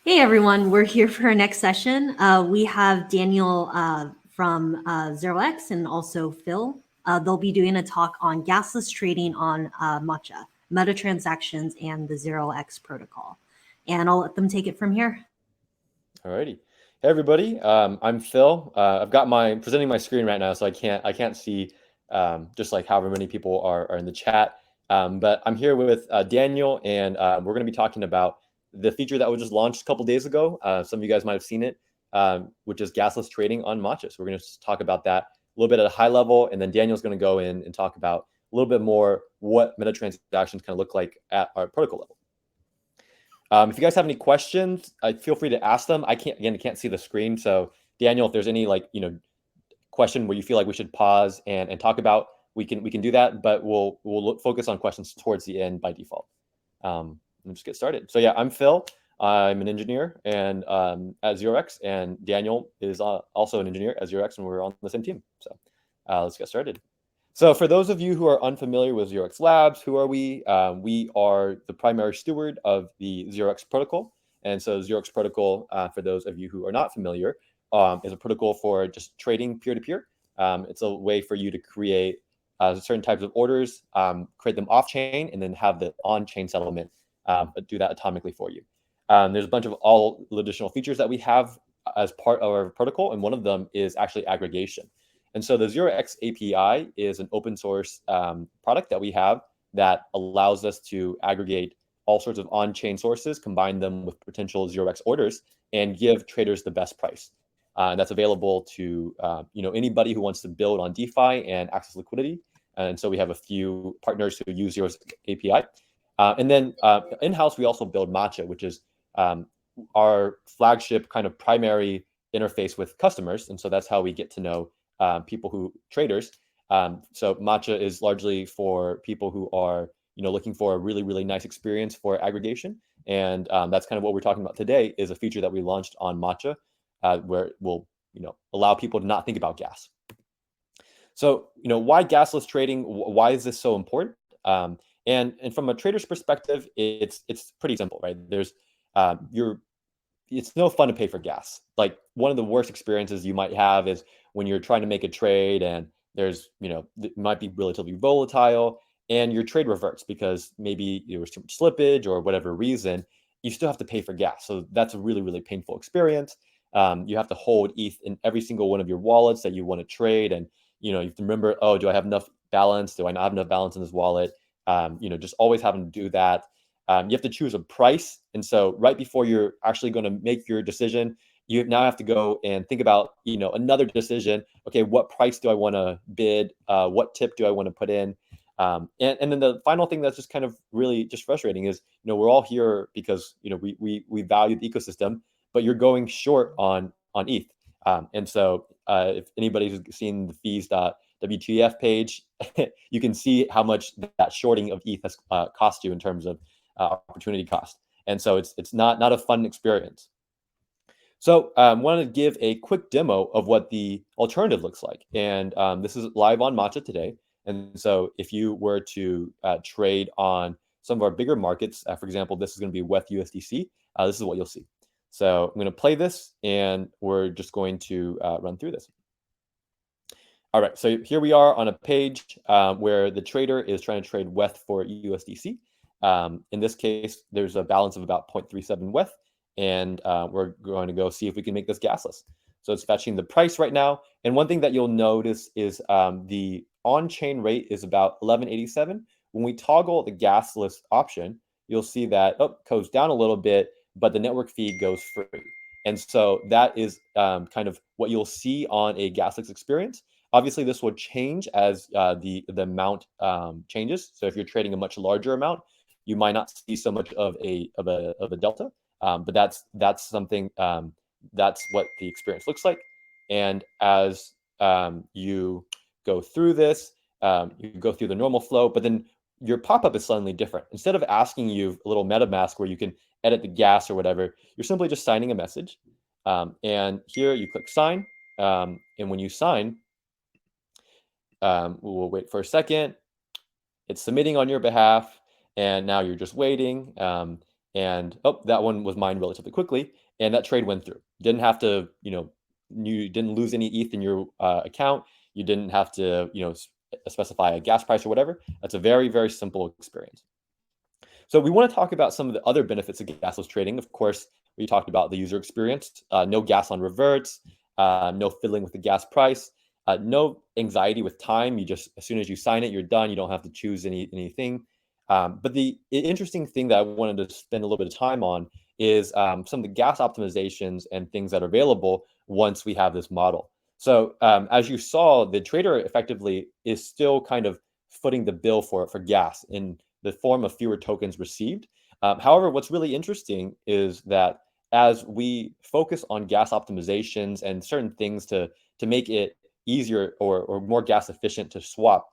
Hey everyone, we're here for our next session. We have Daniel from 0x and also Phil. They'll be doing a talk on gasless trading on Matcha, meta transactions, and the 0x protocol. And I'll let them take it from here. Alrighty. Hey everybody, I'm Phil. I've got presenting my screen right now, so I can't see just like however many people are in the chat. But I'm here with Daniel, and we're going to be talking about the feature that was just launched a couple days ago. Some of you guys might have seen it, which is gasless trading on Matcha. So we're going to talk about that a little bit at a high level, and then Daniel's going to go in and talk about a little bit more what meta transactions kind of look like at our protocol level. If you guys have any questions, feel free to ask them. I can't see the screen. So Daniel, if there's any question where you feel like we should pause and talk about, we can do that, but we'll focus on questions towards the end by default. Let's just get started. So yeah, I'm Phil. I'm an engineer and at 0x, and Daniel is also an engineer at 0x, and we're on the same team. So let's get started. So for those of you who are unfamiliar with 0x Labs, who are we? We are the primary steward of the 0x protocol. And so 0x protocol, for those of you who are not familiar, is a protocol for just trading peer-to-peer. It's a way for you to create certain types of orders, create them off-chain, and then have the on-chain settlement do that atomically for you. There's a bunch of all additional features that we have as part of our protocol, and one of them is actually aggregation. And so the 0x API is an open source product that we have that allows us to aggregate all sorts of on-chain sources, combine them with potential 0x orders, and give traders the best price. And that's available to anybody who wants to build on DeFi and access liquidity. And so we have a few partners who use 0x API. And then in-house, we also build Matcha, which is our flagship kind of primary interface with customers. And so that's how we get to know traders. So Matcha is largely for people who are looking for a really, really nice experience for aggregation. And that's kind of what we're talking about today, is a feature that we launched on Matcha, where it will allow people to not think about gas. So why gasless trading? Why is this so important? And from a trader's perspective, it's pretty simple, right? It's no fun to pay for gas. Like, one of the worst experiences you might have is when you're trying to make a trade and it might be relatively volatile and your trade reverts because maybe there was too much slippage or whatever reason. You still have to pay for gas. So that's a really, really painful experience. You have to hold ETH in every single one of your wallets that you want to trade. And, you have to remember, oh, do I have enough balance? Do I not have enough balance in this wallet? Just always having to do that. You have to choose a price. And so right before you're actually going to make your decision, you now have to go and think about, another decision. Okay, what price do I want to bid? What tip do I want to put in? And then the final thing that's just kind of really just frustrating is, we're all here because, we value the ecosystem, but you're going short on ETH. And so if anybody's seen the fees.wtf page, you can see how much that shorting of ETH has cost you in terms of opportunity cost. And so it's not a fun experience. So I wanted to give a quick demo of what the alternative looks like. And this is live on Matcha today. And so if you were to trade on some of our bigger markets, for example, this is going to be WETH USDC, this is what you'll see. So I'm going to play this, and we're just going to run through this. All right, so here we are on a page where the trader is trying to trade WETH for USDC. In this case, there's a balance of about 0.37 WETH, and we're going to go see if we can make this gasless. So it's fetching the price right now. And one thing that you'll notice is the on-chain rate is about 11.87. When we toggle the gasless option, you'll see that goes down a little bit, but the network fee goes free. And so that is kind of what you'll see on a gasless experience. Obviously, this will change as the amount changes. So if you're trading a much larger amount, you might not see so much of a delta, but that's something that's what the experience looks like. And as you go through this, you go through the normal flow, but then your pop-up is suddenly different. Instead of asking you a little MetaMask where you can edit the gas or whatever, you're simply just signing a message. And here you click sign, and when you sign, we'll wait for a second. It's submitting on your behalf, and now you're just waiting. and oh, that one was mined relatively quickly, and that trade went through. Didn't have to, you didn't lose any ETH in your account. You didn't have to, specify a gas price or whatever. That's a very, very simple experience. So we want to talk about some of the other benefits of gasless trading. Of course, we talked about the user experience, no gas on reverts, no fiddling with the gas price, no anxiety with time. You just, as soon as you sign it, you're done. You don't have to choose anything. But the interesting thing that I wanted to spend a little bit of time on is some of the gas optimizations and things that are available once we have this model. So as you saw, the trader effectively is still kind of footing the bill for gas in the form of fewer tokens received. However, what's really interesting is that as we focus on gas optimizations and certain things to make it easier or more gas efficient to swap,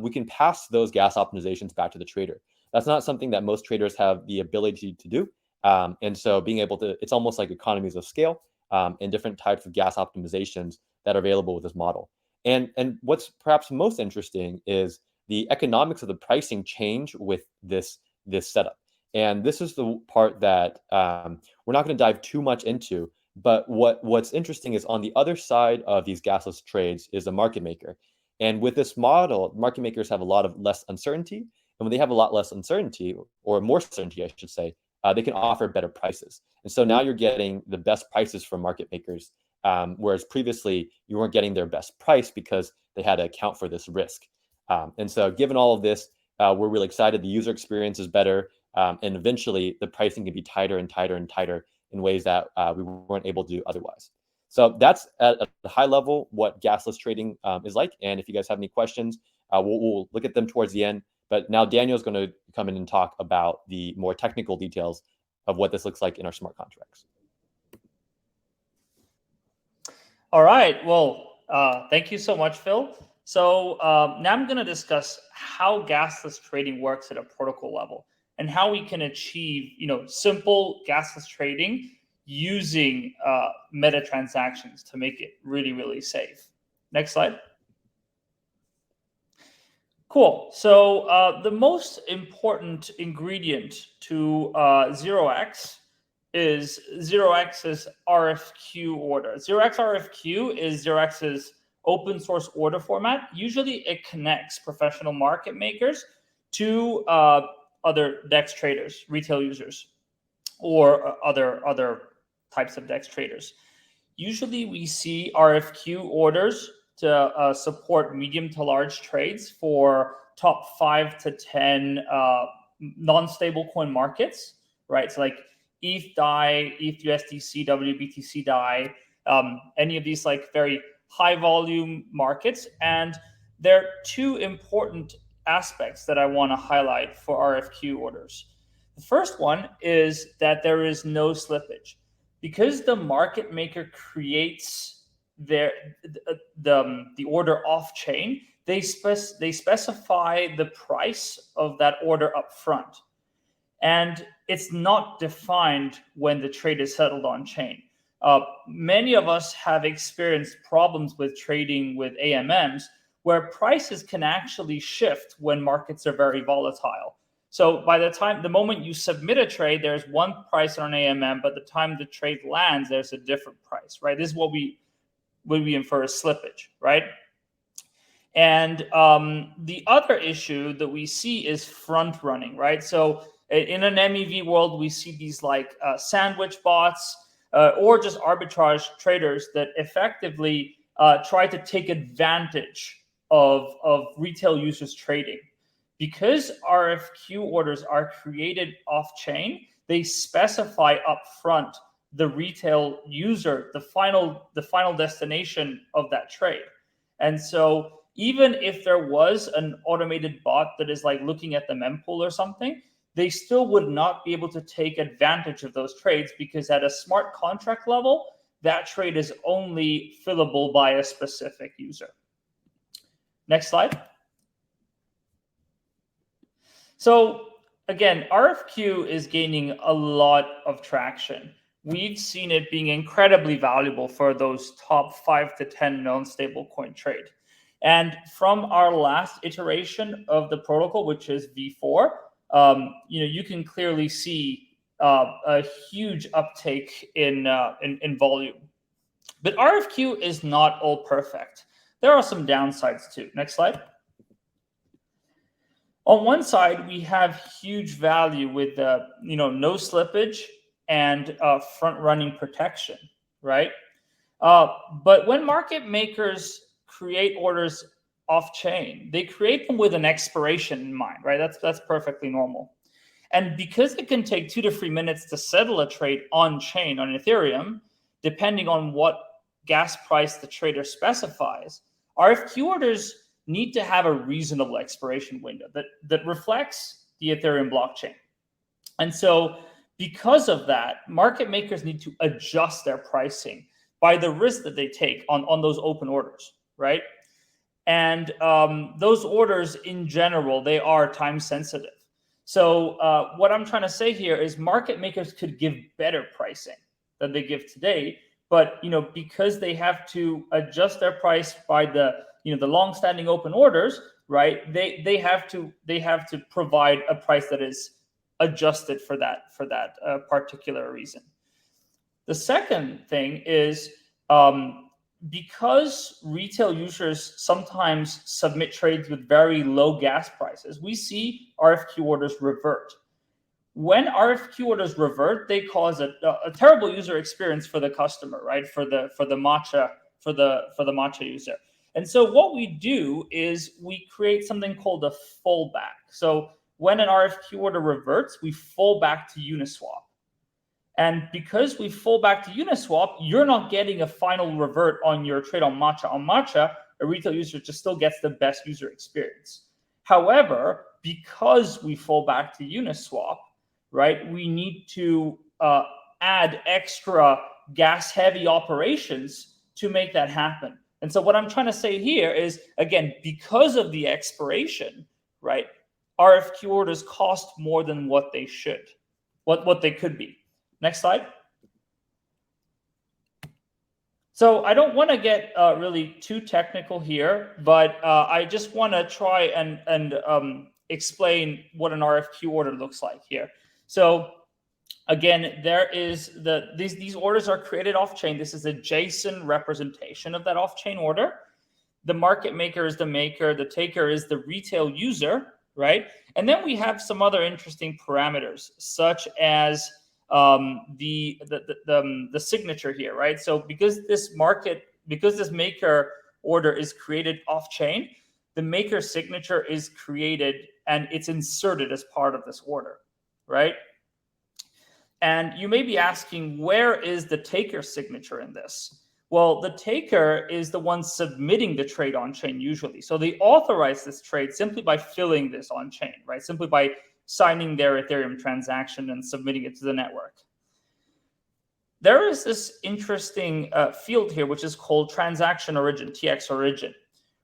we can pass those gas optimizations back to the trader. That's not something that most traders have the ability to do. And so being able to, it's almost like economies of scale and different types of gas optimizations that are available with this model. And what's perhaps most interesting is the economics of the pricing change with this setup. And this is the part that we're not going to dive too much into. But what's interesting is on the other side of these gasless trades is a market maker. And with this model, market makers have a lot of less uncertainty. And when they have a lot less uncertainty, or more certainty, I should say, they can offer better prices. And so now you're getting the best prices from market makers, whereas previously you weren't getting their best price because they had to account for this risk. And so given all of this, we're really excited. The user experience is better. And eventually the pricing can be tighter and tighter and tighter in ways that we weren't able to do otherwise. So that's at a high level what gasless trading is like. And if you guys have any questions, we'll look at them towards the end. But now Daniel's going to come in and talk about the more technical details of what this looks like in our smart contracts. All right. Well, thank you so much, Phil. So now I'm going to discuss how gasless trading works at a protocol level and how we can achieve, simple gasless trading using meta transactions to make it really, really safe. Next slide. Cool. So the most important ingredient to 0x is 0x's RFQ order. 0x RFQ is 0x's open source order format. Usually it connects professional market makers to other DEX traders, retail users, or other types of DEX traders. Usually we see RFQ orders to support medium to large trades for top 5 to 10 non-stable coin markets, right? So like ETH DAI, ETH USDC, WBTC DAI, any of these like very high volume markets. And there are two important aspects that I want to highlight for RFQ orders. The first one is that there is no slippage. Because the market maker creates the order off chain, they specify the price of that order up front, and it's not defined when the trade is settled on chain. Many of us have experienced problems with trading with AMMs where prices can actually shift when markets are very volatile. So by the moment you submit a trade, there's one price on an AMM, but the time the trade lands, there's a different price, right? This is what we infer as slippage, right? And the other issue that we see is front running, right? So in an MEV world, we see these like sandwich bots or just arbitrage traders that effectively try to take advantage of retail users trading. Because RFQ orders are created off-chain, they specify upfront the retail user, the final destination of that trade. And so even if there was an automated bot that is like looking at the mempool or something, they still would not be able to take advantage of those trades because at a smart contract level, that trade is only fillable by a specific user. Next slide. So again, RFQ is gaining a lot of traction. We've seen it being incredibly valuable for those top 5 to 10 known stablecoin trade. And from our last iteration of the protocol, which is V4, you can clearly see a huge uptake in volume. But RFQ is not all perfect. There are some downsides too. Next slide. On one side, we have huge value with no slippage and front-running protection, right? But when market makers create orders off-chain, they create them with an expiration in mind, right? That's perfectly normal. And because it can take 2 to 3 minutes to settle a trade on-chain on Ethereum, depending on what gas price the trader specifies, RFQ orders need to have a reasonable expiration window that reflects the Ethereum blockchain. And so because of that, market makers need to adjust their pricing by the risk that they take on those open orders, right? And those orders in general, they are time sensitive. So what I'm trying to say here is market makers could give better pricing than they give today, but because they have to adjust their price by the long-standing open orders, right? They have to provide a price that is adjusted for that particular reason. The second thing is because retail users sometimes submit trades with very low gas prices, we see RFQ orders revert. When RFQ orders revert, they cause a terrible user experience for the customer, right? For the Matcha user. And so what we do is we create something called a fallback. So when an RFQ order reverts, we fall back to Uniswap. And because we fall back to Uniswap, you're not getting a final revert on your trade on Matcha. On Matcha, a retail user just still gets the best user experience. However, because we fall back to Uniswap, right, we need to add extra gas-heavy operations to make that happen. And so what I'm trying to say here is, again, because of the expiration, right, RFQ orders cost more than what they should, what they could be. Next slide. So I don't want to get really too technical here, but I just want to try and explain what an RFQ order looks like here. So again, there is these orders are created off-chain. This is a JSON representation of that off-chain order. The market maker is the maker. The taker is the retail user, right? And then we have some other interesting parameters, such as the signature here, right? So because this maker order is created off-chain, the maker signature is created and it's inserted as part of this order, right? And you may be asking, where is the taker signature in this? Well, the taker is the one submitting the trade on-chain usually. So they authorize this trade simply by filling this on-chain, right? Simply by signing their Ethereum transaction and submitting it to the network. There is this interesting field here, which is called transaction origin, TX origin,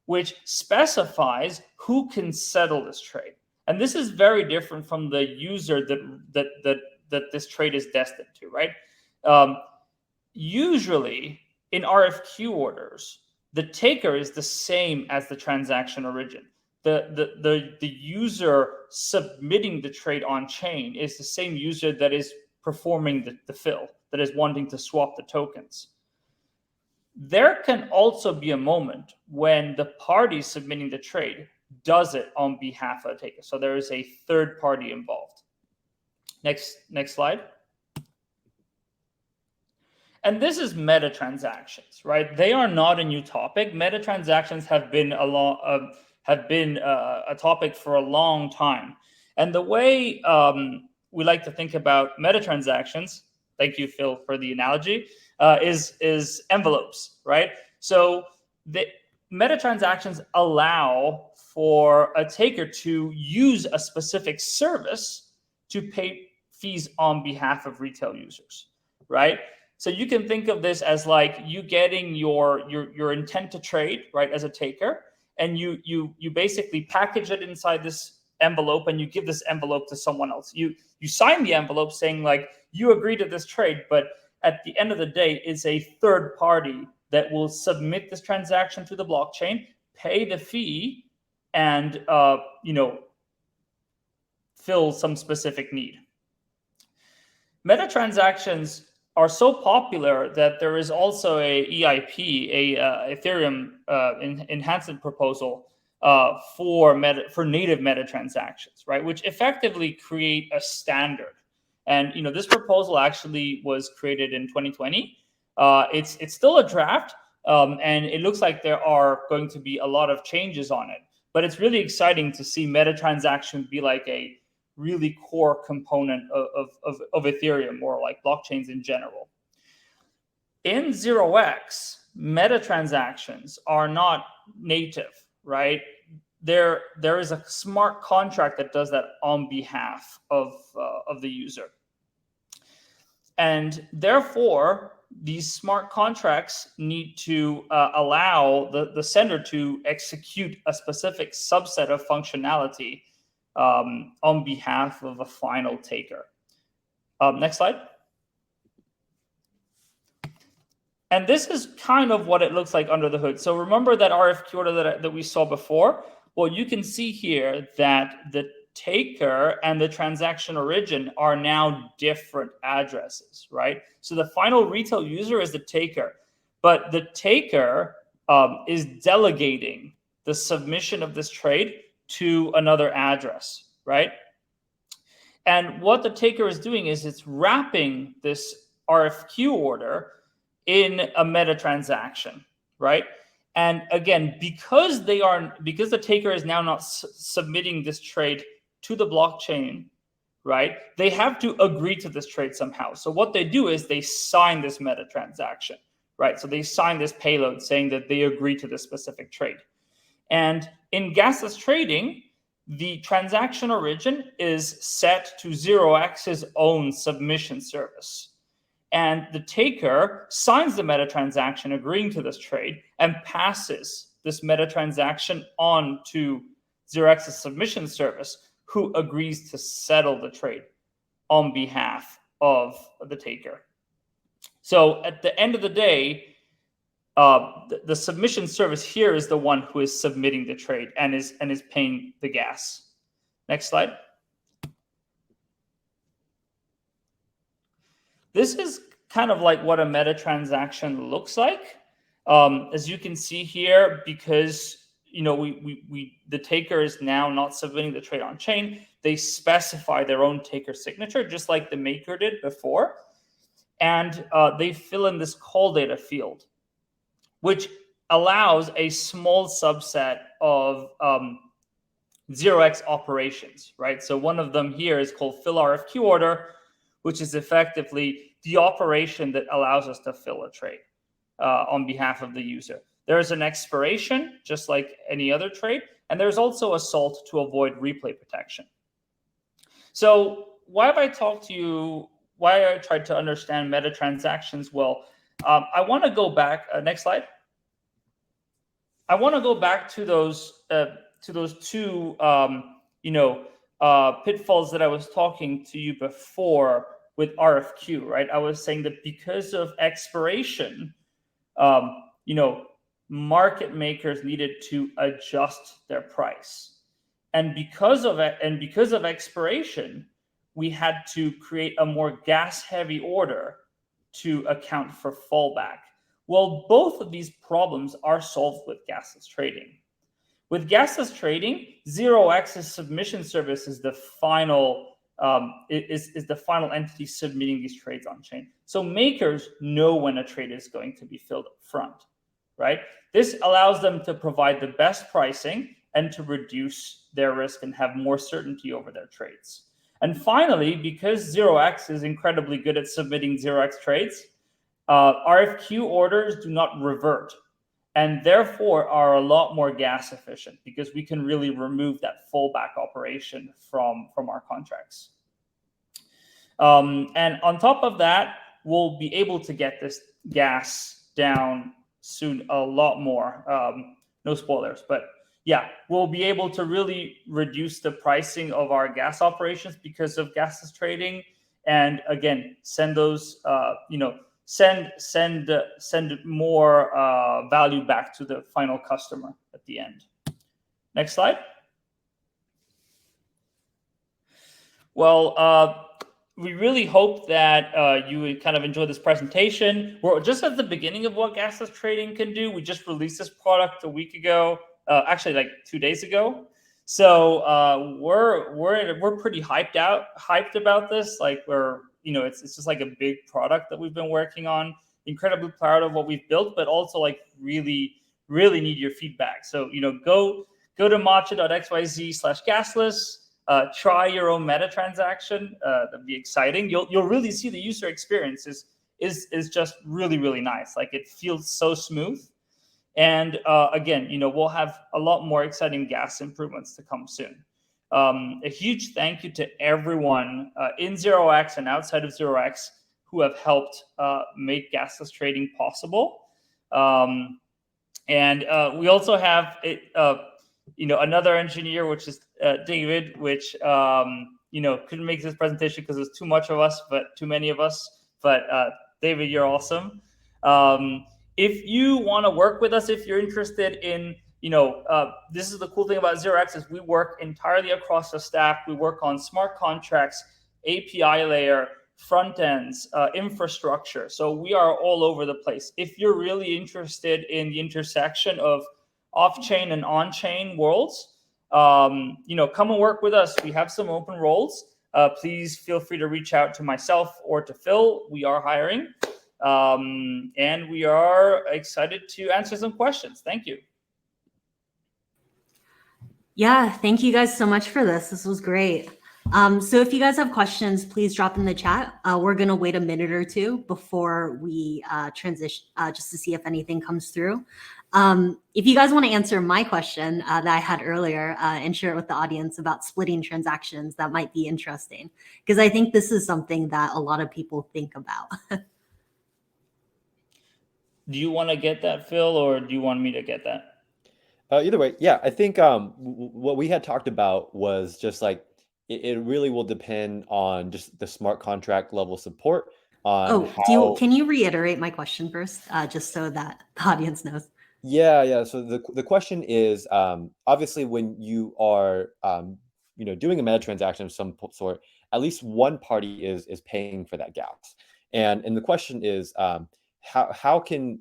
which specifies who can settle this trade. And this is very different from the user that this trade is destined to, right? Usually in RFQ orders, the taker is the same as the transaction origin. The user submitting the trade on chain is the same user that is performing the fill, that is wanting to swap the tokens. There can also be a moment when the party submitting the trade does it on behalf of the taker. So there is a third party involved. Next slide. And this is meta transactions, right? They are not a new topic. Meta transactions have been a topic for a long time. And the way we like to think about meta transactions, thank you, Phil, for the analogy, is envelopes, right? So the meta transactions allow for a taker to use a specific service to pay fees on behalf of retail users, right? So you can think of this as like you getting your intent to trade, right, as a taker, and you basically package it inside this envelope and you give this envelope to someone else. You sign the envelope saying like you agree to this trade, but at the end of the day, it's a third party that will submit this transaction to the blockchain, pay the fee, and fill some specific need. meta transactions are so popular that there is also a EIP, Ethereum enhancement proposal for native meta transactions, right? Which effectively create a standard. And this proposal actually was created in 2020. It's still a draft, and it looks like there are going to be a lot of changes on it. But it's really exciting to see meta transactions be like a really core component of Ethereum, or like blockchains in general. In 0x, meta transactions are not native, right? There is a smart contract that does that on behalf of the user. And therefore, these smart contracts need to allow the sender to execute a specific subset of functionality on behalf of a final taker. Next slide. And this is kind of what it looks like under the hood. So remember that RFQ order that we saw before? Well, you can see here that the taker and the transaction origin are now different addresses, right? So the final retail user is the taker, but the taker is delegating the submission of this trade to another address, right? And what the taker is doing is it's wrapping this RFQ order in a meta transaction, right? And again, because the taker is now not submitting this trade to the blockchain, right? They have to agree to this trade somehow. So what they do is they sign this meta transaction, right? So they sign this payload saying that they agree to this specific trade. And in Gasless Trading, the transaction origin is set to 0x's own submission service. And the taker signs the meta transaction agreeing to this trade and passes this meta transaction on to 0x's submission service, who agrees to settle the trade on behalf of the taker. So at the end of the day, the submission service here is the one who is submitting the trade and is paying the gas. Next slide. This is kind of like what a meta transaction looks like. As you can see here, because the taker is now not submitting the trade on chain, they specify their own taker signature, just like the maker did before, and they fill in this call data field, which allows a small subset of 0x operations, right? So one of them here is called fill RFQ order, which is effectively the operation that allows us to fill a trade on behalf of the user. There is an expiration, just like any other trade, and there's also a salt to avoid replay protection. So why have I talked to you, why I tried to understand meta transactions? Well, I want to go back, next slide. I want to go back to those two pitfalls that I was talking to you before with RFQ, right? I was saying that because of expiration, market makers needed to adjust their price, and because of expiration, we had to create a more gas-heavy order to account for fallback. Well, both of these problems are solved with Gasless Trading. With Gasless Trading, 0x's submission service is the final the final entity submitting these trades on chain. So makers know when a trade is going to be filled up front, right? This allows them to provide the best pricing and to reduce their risk and have more certainty over their trades. And finally, because 0x is incredibly good at submitting 0x trades, RFQ orders do not revert, and therefore are a lot more gas efficient, because we can really remove that fallback operation from our contracts. And on top of that, we'll be able to get this gas down soon a lot more. No spoilers, but yeah, we'll be able to really reduce the pricing of our gas operations because of Gasless Trading, and again, send those send more value back to the final customer at the end. Next slide. Well, we really hope that you would kind of enjoy this presentation. We're just at the beginning of what Gasless Trading can do. We just released this product a week ago, actually like 2 days ago. So we're pretty hyped about this. Like it's just like a big product that we've been working on. Incredibly proud of what we've built, but also like really need your feedback. So go to matcha.xyz/gasless. Try your own meta transaction. That'd be exciting. You'll really see the user experience is just really nice. Like it feels so smooth. And again, we'll have a lot more exciting gas improvements to come soon. A huge thank you to everyone in 0x and outside of 0x who have helped make Gasless Trading possible. And we also have another engineer, which is David, which couldn't make this presentation because there's too much of us, but too many of us. But David, you're awesome. If you want to work with us, if you're interested in, this is the cool thing about 0x is we work entirely across the stack. We work on smart contracts, API layer, front ends, infrastructure. So we are all over the place. If you're really interested in the intersection of off-chain and on-chain worlds, come and work with us. We have some open roles. Please feel free to reach out to myself or to Phil. We are hiring. And we are excited to answer some questions. Thank you. Yeah, thank you guys so much for this. This was great. So if you guys have questions, please drop in the chat. We're going to wait a minute or two before we transition just to see if anything comes through. If you guys want to answer my question that I had earlier and share it with the audience about splitting transactions, that might be interesting because I think this is something that a lot of people think about. Do you want to get that, Phil, or do you want me to get that? Either way, yeah, I think what we had talked about was just like it really will depend on just the smart contract level support on can you reiterate my question first, just so that the audience knows? Yeah. So the question is, obviously, when you are doing a meta transaction of some sort, at least one party is paying for that gas, and the question is, how can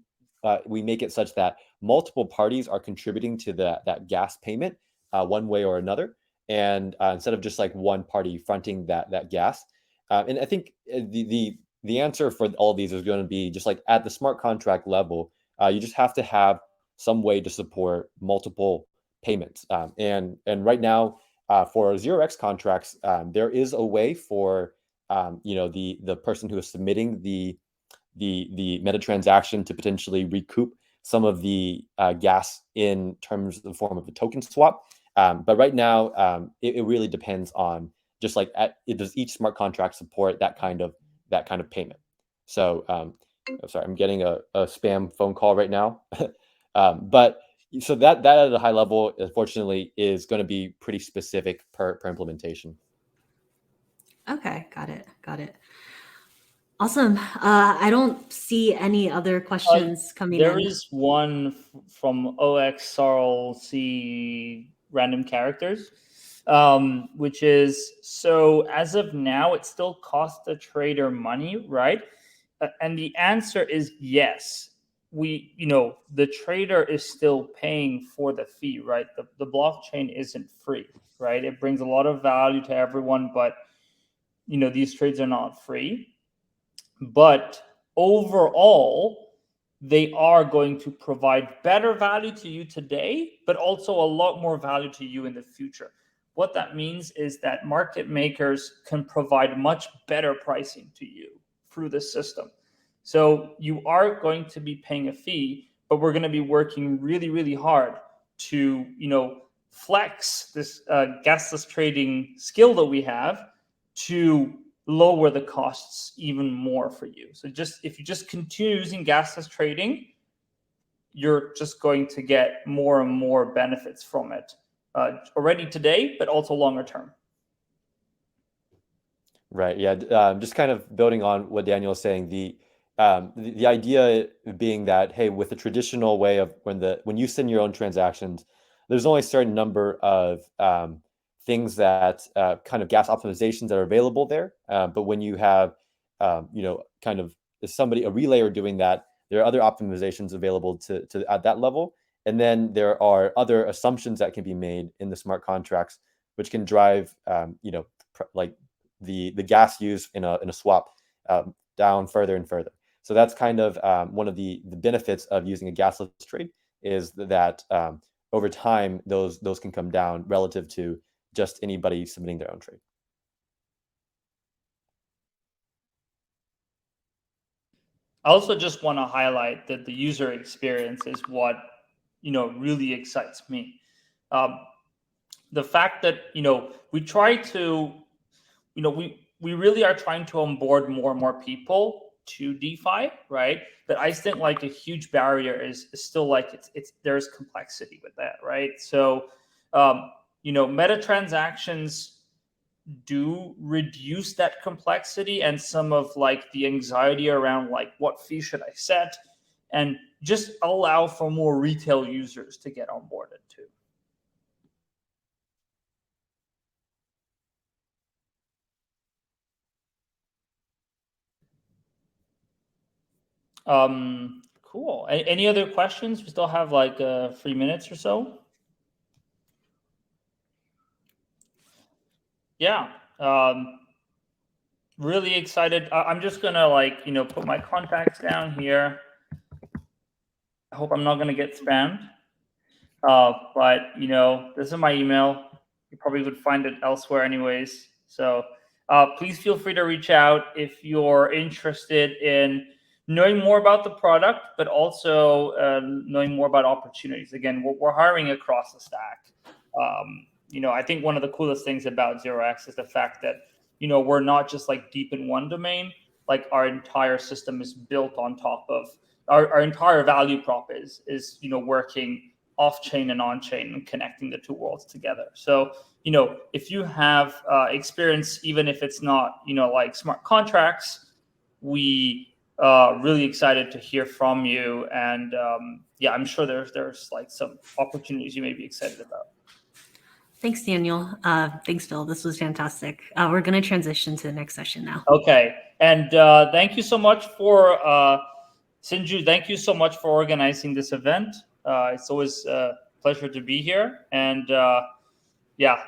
we make it such that multiple parties are contributing to that gas payment one way or another, and instead of just like one party fronting that gas. And I think the answer for all of these is going to be just like at the smart contract level, you just have to have some way to support multiple payments. And right now, for 0x contracts, there is a way for the person who is submitting the meta transaction to potentially recoup some of the gas in terms of the form of a token swap. But right now, it really depends on just like does each smart contract support that kind of payment. So I'm sorry, I'm getting a spam phone call right now. But so that at a high level, unfortunately, is going to be pretty specific per implementation. Okay, got it. Awesome. I don't see any other questions coming in. There is one from OXRLC random characters, which is, so as of now, it still costs the trader money, right? And the answer is yes. The trader is still paying for the fee, right? The blockchain isn't free, right? It brings a lot of value to everyone, but these trades are not free. But overall, they are going to provide better value to you today, but also a lot more value to you in the future. What that means is that market makers can provide much better pricing to you through the system. So you are going to be paying a fee, but we're going to be working really hard to flex this gasless trading skill that we have to lower the costs even more for you. So if you just continue using gasless trading, you're just going to get more and more benefits from it already today, but also longer term. Right. Yeah. Just kind of building on what Daniel is saying, the idea being that, hey, with the traditional way of when you send your own transactions, there's only a certain number of things that kind of gas optimizations that are available there. But when you have, kind of a relayer doing that, there are other optimizations available to at that level. And then there are other assumptions that can be made in the smart contracts, which can drive, like the gas use in a swap down further and further. So that's kind of one of the benefits of using a gasless trade, is that over time those can come down relative to just anybody submitting their own trade. I also just want to highlight that the user experience is what really excites me. The fact that we try to we really are trying to onboard more and more people to DeFi, right? But I think like a huge barrier is still like there's complexity with that, right? So meta transactions do reduce that complexity and some of like the anxiety around like what fee should I set, and just allow for more retail users to get onboarded too. Cool. Any other questions? We still have like 3 minutes or so. Yeah. Really excited. I'm just gonna put my contacts down here. I hope I'm not gonna get spammed. But this is my email. You probably would find it elsewhere anyways. So please feel free to reach out if you're interested in knowing more about the product, but also knowing more about opportunities. Again, we're hiring across the stack. I think one of the coolest things about 0x is the fact that we're not just like deep in one domain. Like our entire system is built on top of our entire value prop is working off-chain and on-chain and connecting the two worlds together. So if you have experience, even if it's not like smart contracts, we really excited to hear from you. And I'm sure there's like some opportunities you may be excited about. Thanks, Daniel. Thanks, Phil. This was fantastic. We're going to transition to the next session now. Okay. And thank you so much for Sinju. Thank you so much for organizing this event. It's always a pleasure to be here. And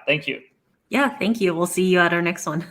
thank you. Yeah, thank you. We'll see you at our next one.